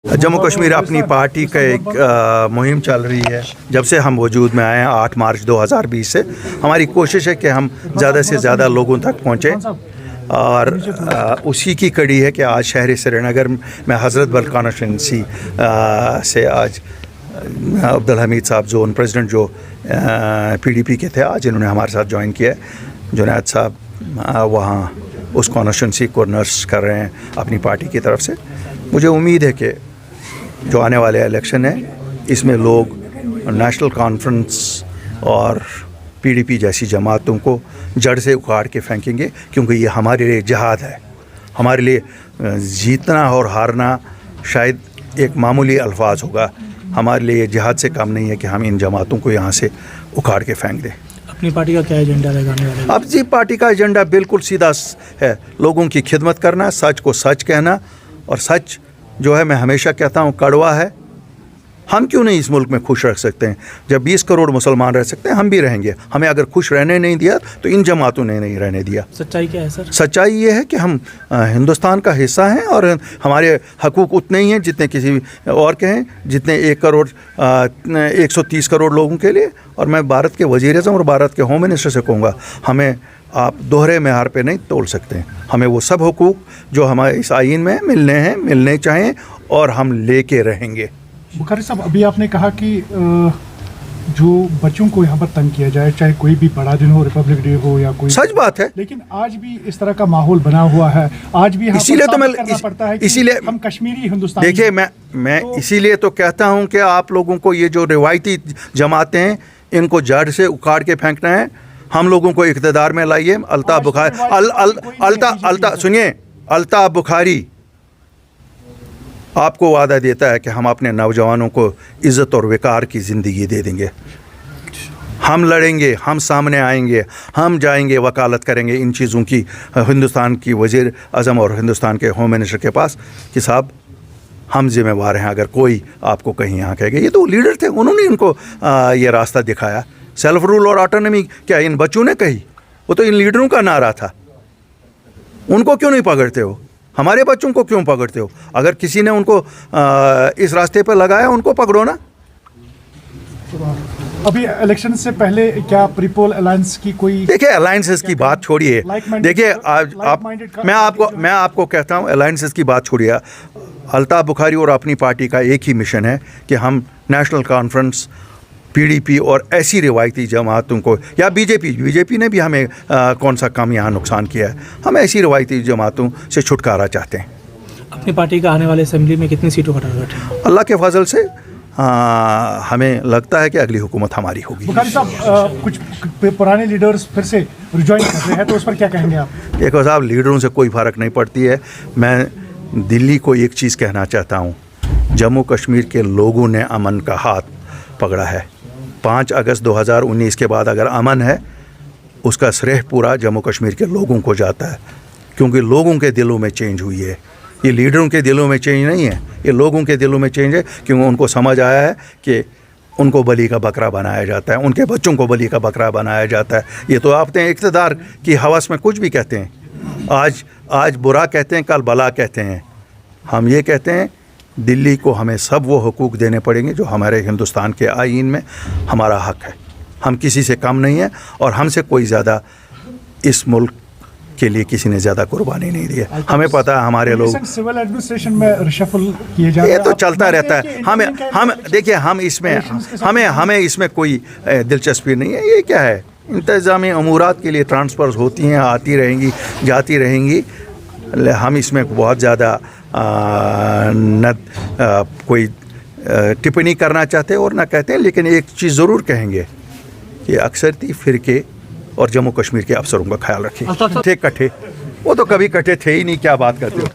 जम्मू कश्मीर अपनी पार्टी का एक मुहिम चल रही है। जब से हम वजूद में आए हैं 8 मार्च 2020 से, हमारी कोशिश है कि हम ज़्यादा से ज़्यादा लोगों तक पहुँचें और उसी की कड़ी है कि आज शहर श्रीनगर में हज़रत बल कॉन्स्टिट्यूंसी से आज अब्दुल हमीद साहब जोन प्रेसिडेंट जो PDP के थे, आज इन्होंने हमारे साथ ज्वाइन किया है। जुनैद साहब वहाँ उस कॉन्स्टिट्यूंसी को नर्स कर रहे हैं अपनी पार्टी की तरफ से। मुझे उम्मीद है कि जो आने वाले इलेक्शन है इसमें लोग नेशनल कॉन्फ्रेंस और PDP जैसी जमातों को जड़ से उखाड़ के फेंकेंगे, क्योंकि ये हमारे लिए जिहाद है। हमारे लिए जीतना और हारना शायद एक मामूली अल्फाज होगा, हमारे लिए जिहाद से कम नहीं है कि हम इन जमातों को यहाँ से उखाड़ के फेंक दें। अपनी पार्टी का क्या एजेंडा रहेगा आने वाले? अब जी पार्टी का एजेंडा बिल्कुल सीधा है, लोगों की खिदमत करना, सच को सच कहना। और सच जो है, मैं हमेशा कहता हूँ, कड़वा है। हम क्यों नहीं इस मुल्क में खुश रख सकते हैं? जब 20 करोड़ मुसलमान रह सकते हैं, हम भी रहेंगे। हमें अगर खुश रहने नहीं दिया तो इन जमातों ने नहीं रहने दिया। सच्चाई क्या है सर? सच्चाई ये है कि हम हिंदुस्तान का हिस्सा हैं और हमारे हकूक़ उतने ही हैं जितने किसी और के हैं, जितने 130 करोड़ लोगों के लिए। और मैं भारत के वज़ीर-ए-आज़म और भारत के होम मिनिस्टर से कहूँगा, हमें आप दोहरे मेयार पे नहीं तोल सकते हैं। हमें वो सब हुकूक जो हमारे इस आईन में मिलने हैं, मिलने चाहिए और हम लेके रहेंगे। बुखारी साहब, अभी आपने कहा कि जो बच्चों को यहाँ पर तंग किया जाए, चाहे कोई भी बड़ा दिन हो, रिपब्लिक डे हो या कोई, सच बात है। लेकिन आज भी इस तरह का माहौल बना हुआ है। आज भी इसीलिए तो मैं करना पड़ता है कि इसीलिए हम कश्मीरी हिंदुस्तानी। देखिए, मैं इसीलिए तो कहता हूँ कि आप लोगों को ये जो रिवायती जमातें हैं इनको जड़ से उखाड़ के फेंकना है। हम लोगों को इक़्तिदार में लाइए। अल्ताफ़ बुखारी आपको वादा देता है कि हम अपने नौजवानों को इज़्ज़त और वक़ार की ज़िंदगी दे देंगे। हम लड़ेंगे, हम सामने आएंगे, हम जाएंगे, वकालत करेंगे इन चीज़ों की हिंदुस्तान की वज़ीर आज़म और हिंदुस्तान के होम मिनिस्टर के पास कि साहब हम ज़िम्मेवार हैं। अगर कोई आपको कहीं यहाँ कहेगा, ये तो लीडर थे, उन्होंने इनको ये रास्ता दिखाया। सेल्फ रूल और ऑटोनॉमी क्या इन बच्चों ने कही? वो तो इन लीडरों का नारा था। उनको क्यों नहीं पकड़ते हो? हमारे बच्चों को क्यों पकड़ते हो? अगर किसी ने उनको इस रास्ते पर लगाया, उनको पकड़ो ना। अभी इलेक्शन से पहले क्या प्रीपोल अलायंस की कोई? देखिए, अलायंसेस की बात छोड़िए। देखिए, आज मैं आपको कहता हूँ, अलायंसेस की बात छोड़िए। अल्ताफ़ बुखारी और अपनी पार्टी का एक ही मिशन है कि हम नेशनल कॉन्फ्रेंस, PDP और ऐसी रिवायती जमातों को, या बीजेपी ने भी हमें कौन सा काम यहाँ नुकसान किया है, हम ऐसी रिवायती जमातों से छुटकारा चाहते हैं। अपनी पार्टी का आने वाले असेंबली में कितनी सीटों का टारगेट है? अल्लाह के फजल से हमें लगता है कि अगली हुकूमत हमारी होगी। बुखारी साहब, कुछ पुराने लीडर्स फिर से रिजॉइन कर रहे हैं, तो उस पर क्या कहेंगे आप? देखो साहब, लीडरों से कोई फ़र्क नहीं पड़ती है। मैं दिल्ली को एक चीज़ कहना चाहता हूँ, जम्मू कश्मीर के लोगों ने अमन का हाथ पकड़ा है। 5 अगस्त 2019 के बाद अगर अमन है, उसका श्रेय पूरा जम्मू कश्मीर के लोगों को जाता है, क्योंकि लोगों के दिलों में चेंज हुई है। ये लीडरों के दिलों में चेंज नहीं है, ये लोगों के दिलों में चेंज है, क्योंकि उनको समझ आया है कि उनको बलि का बकरा बनाया जाता है, उनके बच्चों को बलि का बकरा बनाया जाता है। ये तो आपने इक़्तिदार की हवस में कुछ भी कहते हैं। आज बुरा कहते हैं, कल भला कहते हैं। हम ये कहते हैं, दिल्ली को हमें सब वो हुकूक देने पड़ेंगे जो हमारे हिंदुस्तान के आईन में हमारा हक है। हम किसी से कम नहीं है और हमसे कोई ज़्यादा इस मुल्क के लिए किसी ने ज़्यादा कुर्बानी नहीं दी है। हमें पता है हमारे लोग सिविल एडमिनिस्ट्रेशन में रिशफल किए जा रहे हैं, ये तो चलता रहता है। हम देखिए, हमें इसमें कोई दिलचस्पी नहीं है। ये क्या है, इंतज़ामी अमूरात के लिए ट्रांसफ़र्स होती हैं, आती रहेंगी, जाती रहेंगी। हम इसमें बहुत ज़्यादा न कोई टिप्पणी करना चाहते और ना कहते हैं। लेकिन एक चीज़ ज़रूर कहेंगे कि अक्सरती फ़िरके और जम्मू कश्मीर के अफसरों का ख्याल रखें। थे कट्ठे, वो तो कभी कट्ठे थे ही नहीं, क्या बात करते हो।